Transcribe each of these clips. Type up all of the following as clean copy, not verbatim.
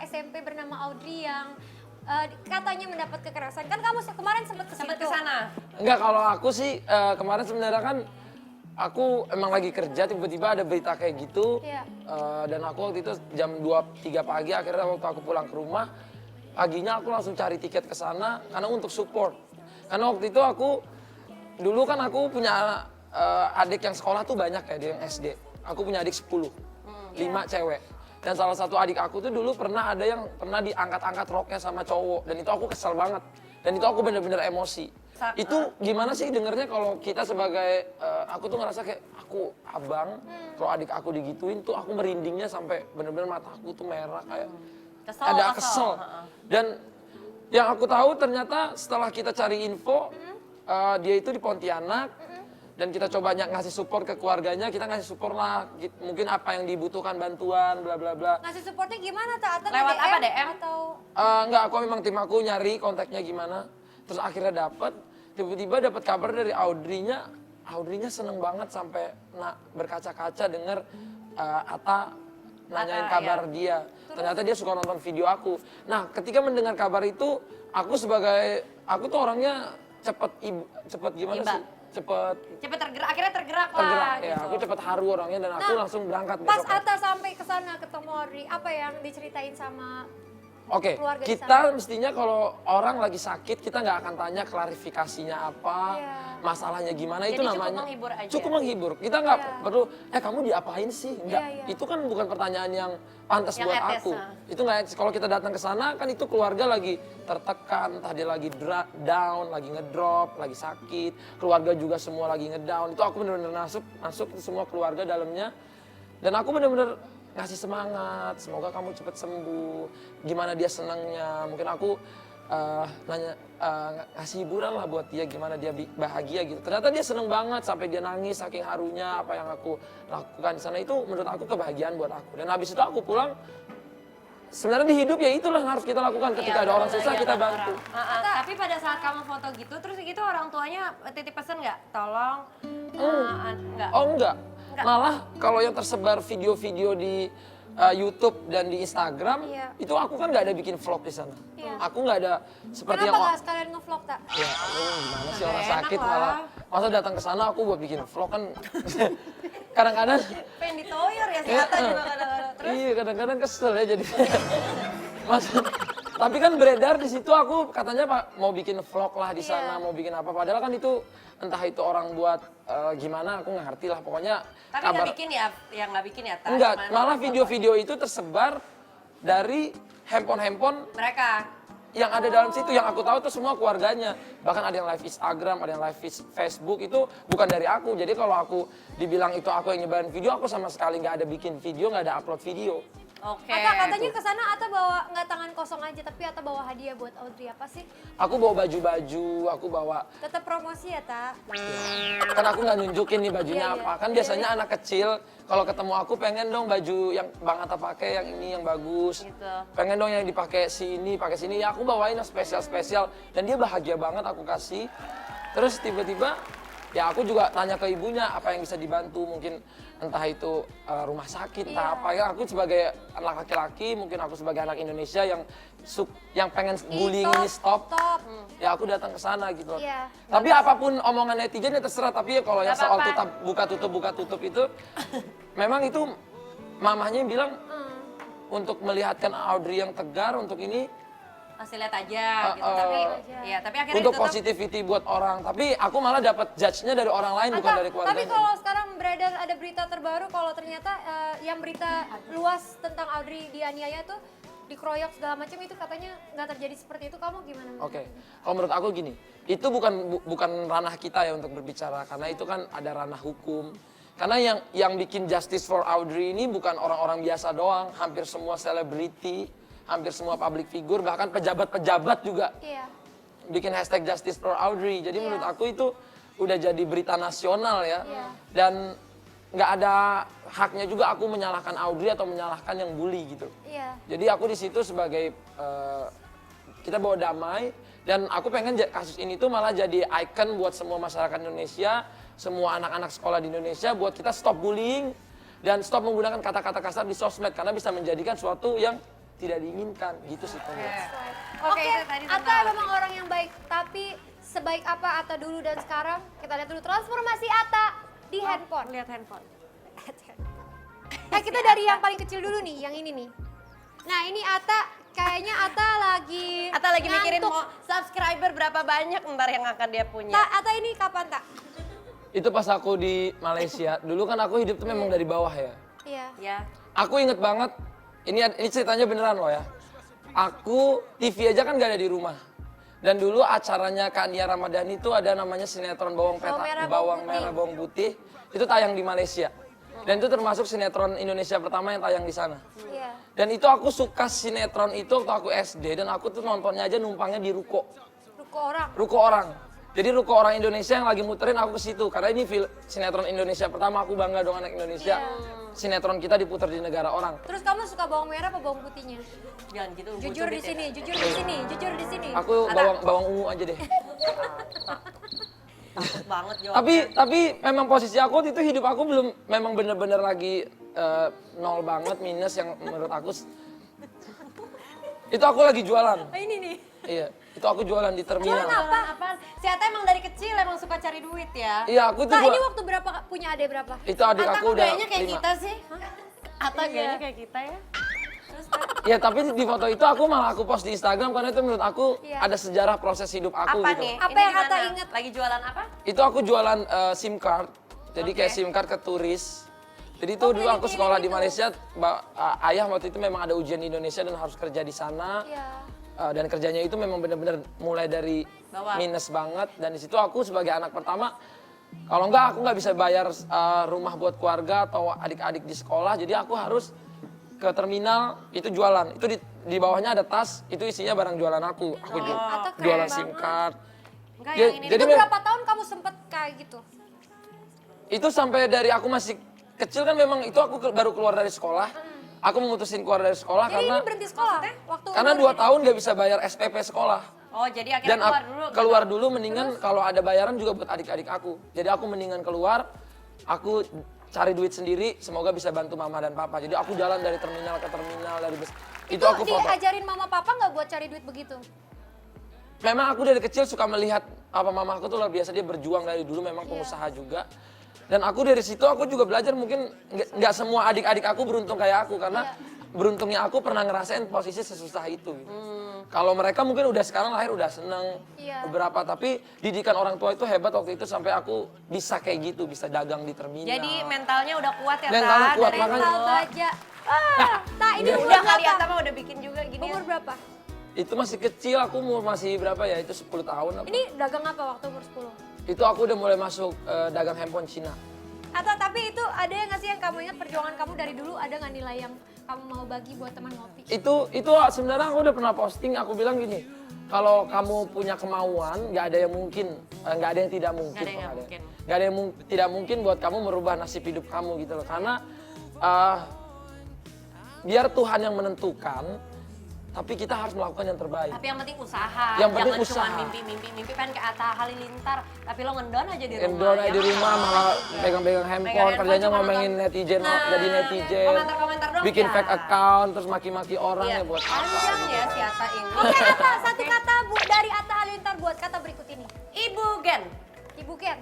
SMP bernama Audrey yang katanya mendapat kekerasan. Kan kamu kemarin sempat ke sana. Enggak, kalau aku sih kemarin sebenarnya kan aku emang lagi kerja, tiba-tiba ada berita kayak gitu. Iya. Dan aku waktu itu jam 2-3 pagi, akhirnya waktu aku pulang ke rumah, paginya aku langsung cari tiket ke sana karena untuk support. Karena waktu itu dulu kan aku punya adik yang sekolah tuh banyak ya, dia yang SD. Aku punya adik 10, 5 cewek. Dan salah satu adik aku tuh dulu pernah diangkat-angkat roknya sama cowok. Dan itu aku kesel banget. Dan itu aku bener-bener emosi. Itu gimana sih dengernya kalau kita sebagai, aku tuh ngerasa kayak aku abang, kalau adik aku digituin tuh aku merindingnya sampai bener-bener mata aku tuh merah kayak kesel. Dan yang aku tahu ternyata setelah kita cari info, dia itu di Pontianak. Dan kita coba ngasih support ke keluarganya, kita ngasih support lah, mungkin apa yang dibutuhkan bantuan, bla bla bla. Ngasih supportnya gimana Atau lewat DM, apa DM? Atau Enggak, aku memang tim aku nyari kontaknya gimana. Terus akhirnya tiba-tiba dapat kabar dari Audrey-nya seneng banget sampai berkaca-kaca denger Atta nanyain kabar dia. Ternyata dia suka nonton video aku. Nah, ketika mendengar kabar itu, aku tuh orangnya cepet gimana sih? Cepet tergerak, akhirnya tergerak lah tergerak gitu. ya, aku cepet haru orangnya dan aku langsung berangkat pas besok. Atta sampai ke sana ketemu Audrey, apa yang diceritain sama Oke, keluarga di kita sana? mestinya kalau orang lagi sakit, kita nggak akan tanya klarifikasinya apa, Iya. masalahnya gimana, Jadi itu cukup namanya menghibur aja. cukup menghibur. Kita nggak perlu, kamu diapain sih? Nggak, Iya, iya. itu kan bukan pertanyaan yang pantas Yang buat etis, aku. Itu nggak etis. Kalau kita datang ke sana, kan itu keluarga lagi tertekan, entah dia lagi down, lagi ngedrop, lagi sakit, keluarga juga semua lagi ngedown. Itu aku bener-bener masuk ke semua keluarga dalamnya, dan aku bener-bener ngasih semangat, semoga kamu cepat sembuh, gimana dia senangnya, mungkin aku ngasih hiburan lah buat dia, gimana dia bahagia gitu. Ternyata dia seneng banget sampai dia nangis saking harunya apa yang aku lakukan di sana. Itu menurut aku kebahagiaan buat aku. Dan habis itu aku pulang, sebenarnya di hidup ya itulah yang harus kita lakukan ketika ada orang susah kita bantu. Tapi pada saat kamu foto gitu, terus gitu orang tuanya titip pesan nggak? Tolong, nggak? Oh enggak. Malah kalau yang tersebar video-video di YouTube dan di Instagram, itu aku kan nggak ada bikin vlog di sana. Aku nggak ada seperti Kenapa nggak sekalian ngevlog tak? Ya, gimana sih orang Enak sakit lah. malah. Masa datang ke sana aku buat bikin vlog kan. Kadang-kadang Pengen ditoyor ya si Atta juga kadang-kadang. Terus iya, kadang-kadang kesel ya jadi. Tapi kan beredar di situ aku katanya Pak mau bikin vlog lah di sana, mau bikin apa. Padahal kan itu entah itu orang buat gimana aku nggak ngerti lah pokoknya. tapi nggak bikin ya, yang nggak bikin ya Atta? Enggak, Cuman malah foto video-video itu tersebar dari handphone mereka. yang ada dalam situ, yang aku tahu tuh semua keluarganya. Bahkan ada yang live Instagram, ada yang live Facebook, itu bukan dari aku. Jadi kalau aku dibilang itu aku yang nyebarin video, aku sama sekali nggak ada bikin video, nggak ada upload video. Oke. Katanya ke sana Atta bawa nggak tangan kosong aja, tapi Atta bawa hadiah buat Audrey, apa sih? Aku bawa baju-baju, aku bawa, Tetap promosi ya Tak? kan aku nggak nunjukin nih bajunya Iya, apa. Kan biasanya anak kecil, kalau ketemu aku pengen dong baju yang Bang Atta pakai, yang ini yang bagus. Gitu. Pengen dong yang dipakai sini, pakai sini. Ya aku bawain yang spesial-spesial, dan dia bahagia banget aku kasih. Terus tiba-tiba ya aku juga tanya ke ibunya apa yang bisa dibantu, mungkin entah itu rumah sakit, entah apa. Ya aku sebagai anak laki-laki, mungkin aku sebagai anak Indonesia yang pengen bullying ini stop. Ya aku datang ke sana gitu. Iya. Tapi apapun omongan netizen ya terserah, tapi ya kalau yang soal buka tutup itu memang itu mamahnya bilang untuk melihatkan Audrey yang tegar untuk ini Masih lihat aja gitu. Tapi akhirnya untuk ditutup. positivity buat orang. Tapi aku malah dapat judge-nya dari orang lain bukan dari keluarganya. Tapi kalau sekarang beredar ada berita terbaru kalau ternyata yang berita luas tentang Audrey dianiaya tuh dikeroyok segala macam, itu katanya nggak terjadi seperti itu, kamu gimana? Oke, kalau menurut aku gini, itu bukan ranah kita ya untuk berbicara, karena itu kan ada ranah hukum. Karena yang bikin justice for Audrey ini bukan orang-orang biasa doang, hampir semua selebriti, hampir semua public figure, bahkan pejabat-pejabat juga bikin hashtag justice for Audrey. Jadi menurut aku itu udah jadi berita nasional ya. Dan nggak ada haknya juga aku menyalahkan Audrey atau menyalahkan yang bully gitu. Jadi aku di situ sebagai kita bawa damai, dan aku pengen kasus ini tuh malah jadi icon buat semua masyarakat Indonesia, semua anak-anak sekolah di Indonesia, buat kita stop bullying dan stop menggunakan kata-kata kasar di sosmed, karena bisa menjadikan suatu yang tidak diinginkan gitu sih kalau menurut aku. Oke, itu tadi Atta tentang memang orang yang baik, tapi sebaik apa Atta dulu dan sekarang? Kita lihat dulu transformasi Atta di handphone. Lihat handphone. Nah, kita dari yang paling kecil dulu nih, yang ini nih. Nah, ini Atta, kayaknya Atta lagi Atta lagi mikirin ngantuk. mau subscriber berapa banyak ntar yang akan dia punya. Tak, Atta ini kapan, Tak? Itu pas aku di Malaysia, dulu kan aku hidup tuh memang dari bawah ya. Iya. Ya. Aku inget banget, ini ceritanya beneran loh ya. Aku TV aja kan gak ada di rumah. Dan dulu acaranya Kak Nia Ramadhani itu ada namanya sinetron Bawang Merah Bawang Putih. Itu tayang di Malaysia. Dan itu termasuk sinetron Indonesia pertama yang tayang di sana. Iya. Dan itu aku suka sinetron itu waktu aku SD dan aku tuh nontonnya aja numpangnya di ruko. Ruko orang. Ruko orang. Jadi ruko orang Indonesia yang lagi muterin aku ke situ karena ini sinetron Indonesia pertama, aku bangga dong anak Indonesia. Sinetron kita diputar di negara orang. Terus kamu suka bawang merah apa bawang putihnya? Jangan gitu. gua Jujur di cubit ya. sini, jujur di sini, jujur di sini. Aku bawang ungu aja deh. Takut banget jawabnya. Tapi memang posisi aku waktu itu hidup aku belum memang bener-bener lagi nol banget, minus yang menurut aku. Itu aku lagi jualan. Ini nih. Iya, itu aku jualan di terminal. Apa? Si Atta emang dari kecil emang suka cari duit ya. Iya, aku tuh Kak, ini waktu berapa punya adik berapa? itu adik Atta aku kok udah gayanya kayak 5. kita sih. Atta gayanya kayak kita ya. Iya, tapi di foto itu aku malah aku post di Instagram karena itu menurut aku Iya. ada sejarah proses hidup aku Apa gitu. nih? Apa Ini yang Atta gimana? inget? Lagi jualan apa? Itu aku jualan SIM card. Jadi kayak SIM card ke turis. Jadi itu dulu aku sekolah di Malaysia, ayah waktu itu memang ada ujian di Indonesia dan harus kerja di sana. Iya. Dan kerjanya itu memang benar-benar mulai dari Bawah. minus banget. Dan di situ aku sebagai anak pertama, kalau enggak aku nggak bisa bayar rumah buat keluarga atau adik-adik di sekolah. Jadi aku harus ke terminal itu jualan. Itu di bawahnya ada tas, itu isinya barang jualan aku. Aku Atta keren jualan banget. SIM card. Enggak Ya, yang ini. jadi Itu berapa tahun kamu sempet kayak gitu? Itu sampai dari aku masih kecil kan memang itu aku baru keluar dari sekolah. Aku memutusin keluar dari sekolah Jadi karena ini berhenti sekolah? Waktu karena umur 2 tahun gak bisa bayar SPP sekolah. Oh, jadi akhirnya Dan keluar dulu. keluar dulu mendingan kalau ada bayaran juga buat adik-adik aku. Jadi aku mendingan keluar, aku cari duit sendiri, semoga bisa bantu mama dan papa. Jadi aku jalan dari terminal ke terminal dari bus. Itu aku foto. diajarin mama papa nggak buat cari duit begitu? Memang aku dari kecil suka melihat apa mama aku tuh luar biasa, dia berjuang dari dulu, memang pengusaha juga. Dan aku dari situ aku juga belajar, mungkin nggak semua adik-adik aku beruntung kayak aku karena beruntungnya aku pernah ngerasain posisi sesusah itu. Gitu. Kalau mereka mungkin udah sekarang lahir udah seneng beberapa, tapi didikan orang tua itu hebat waktu itu sampai aku bisa kayak gitu, bisa dagang di terminal. Jadi mentalnya udah kuat ya, Mentalnya kuat, dari makanya- dulu. Mental baja. Nah, ini umur Udah kali berapa? Atta mah udah bikin juga gini. Umur berapa? Itu masih kecil, aku umur masih berapa ya, itu 10 tahun apa. Ini dagang apa waktu umur 10? Itu aku udah mulai masuk dagang handphone Cina. Atau tapi itu ada yang nggak sih yang kamu ingat perjuangan kamu dari dulu, ada nggak nilai yang kamu mau bagi buat teman ngopi? Itu sebenarnya aku udah pernah posting, aku bilang gini, kalau kamu punya kemauan, nggak ada yang mungkin, nggak ada yang tidak mungkin. Nggak ada yang nggak mungkin. Nggak ada yang tidak mungkin buat kamu merubah nasib hidup kamu gitu loh. Karena biar Tuhan yang menentukan, tapi kita harus melakukan yang terbaik. Tapi yang penting usaha, Yang penting jangan usaha. cuma mimpi pengen ke Atta Halilintar, tapi lo ngendon aja di rumah. Endon aja di rumah malah pegang-pegang handphone, kerjanya cuma ngomongin netizen, jadi netizen, komentar-komentar doang bikin ya. fake account, terus maki-maki orang Iya. ya buat apa. Panjang ya si Atta ini. Oke, Atta, satu kata dari Atta Halilintar buat kata berikut ini. Ibu Gen. Ibu Ken,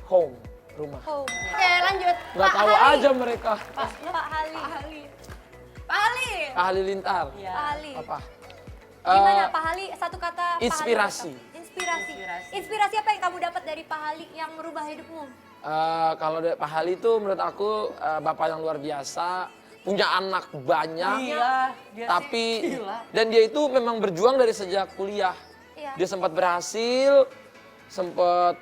Home, rumah. home. Oke lanjut. Nggak Pak tahu Hali. aja mereka. Pak Hali. Pak Hali. Pak Halilintar. Ya. Pak Hali. Apa? Gimana Pak Hali? Satu kata Pak Hali. Inspirasi. Inspirasi. Inspirasi. Inspirasi apa yang kamu dapat dari Pak Hali yang merubah hidupmu? Kalau dari Pak Hali itu menurut aku bapak yang luar biasa, punya anak banyak, Iya, dia tapi sih gila. dan dia itu memang berjuang dari sejak kuliah. Iya. Dia sempat berhasil, sempat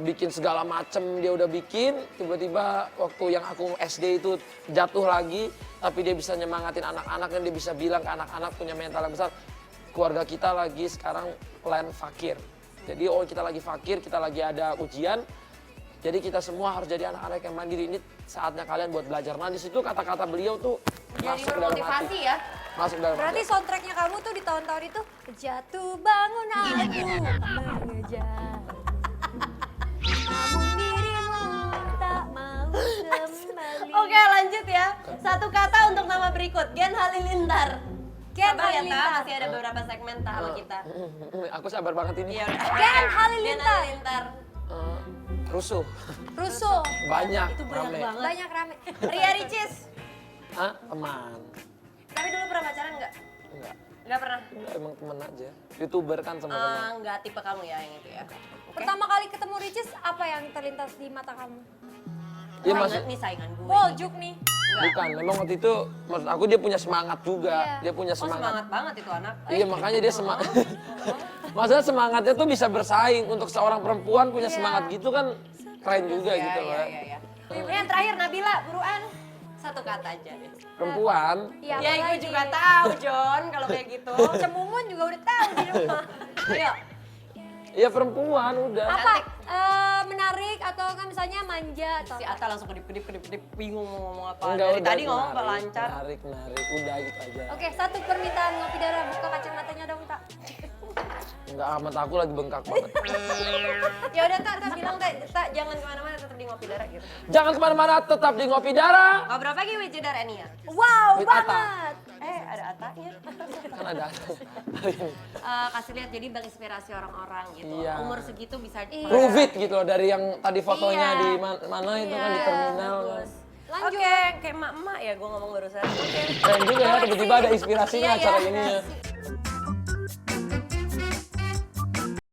bikin segala macem dia udah bikin, tiba-tiba waktu yang aku SD itu jatuh lagi, tapi dia bisa nyemangatin anak-anak dan dia bisa bilang ke anak-anak punya mental yang besar, keluarga kita lagi sekarang plan fakir. Jadi kita lagi fakir, kita lagi ada ujian, jadi kita semua harus jadi anak-anak yang mandiri. Ini saatnya kalian buat belajar. Nah di situ kata-kata beliau tuh Jadi masuk ke dalam bermotivasi hati. ya. Masuk dalam Berarti hati. soundtracknya kamu tuh di tahun-tahun itu jatuh bangun aku mengejar. Namun dirimu tak mau kembali. Oke, lanjut ya. Satu kata untuk nama berikut. Gen Halilintar. Gen Sabar ya, Ta. Halilintar. Masih ada beberapa segmen Ta sama kita. Aku sabar banget ini. Iya udah. Gen Halilintar. Gen Halilintar. Rusuh. Rusuh. Banyak. Itu banyak rame. banget. Banyak rame. Ria Ricis. Hah? Teman. Tapi dulu pernah pacaran nggak? Enggak. Nggak pernah. Enggak, emang temen aja. YouTuber kan sama-sama. Nggak tipe kamu ya yang itu ya. Oke. Pertama kali ketemu Ricis, apa yang terlintas di mata kamu? Iya Saingan maksud nih saingan gue. Woljuk nih. bukan, memang waktu itu maksud aku dia punya semangat juga. Iya. Dia punya Oh semangat banget itu anak. Iya makanya dia semangat. Maksudnya semangatnya tuh bisa bersaing untuk seorang perempuan punya Iya. semangat gitu kan keren juga Iya, gitu iya, loh. iya, iya. Yang terakhir Nabila, buruan. Satu kata aja deh. Perempuan, Iya, Ya, gue apalagi? juga tahu, John, kalau kayak gitu. Cemumun juga udah tahu di rumah. Ayo, iya perempuan udah. Apa? Menarik atau kan misalnya manja atau si apa? Ata langsung kedip-kedip bingung mau ngomong apa. Enggak, Dari udah, tadi ngomong menarik, lancar. Menarik, udah gitu aja. Oke, satu permintaan ngopi darah, buka kacamatanya dong, Tak. Enggak, amat aku lagi bengkak banget. Ya udah, Tak bilang, Tak jangan kemana-mana, tetap di Ngopi Darah gitu. Jangan kemana-mana, tetap di Ngopi Darah. Ngobrol pagi with Jedar Enia. Wow, With banget. Ada Atanya. Kan ada. Kasih lihat jadi menginspirasi orang-orang gitu. Iya. Umur segitu bisa Prove it gitu loh dari yang tadi fotonya Iya. di mana itu kan di Iya, terminal kan. bagus. Lanjut. Oke, kayak emak-emak ya gue ngomong barusan. Oke. Keren juga ya tiba-tiba ada inspirasinya Iya, iya. acara ini ya.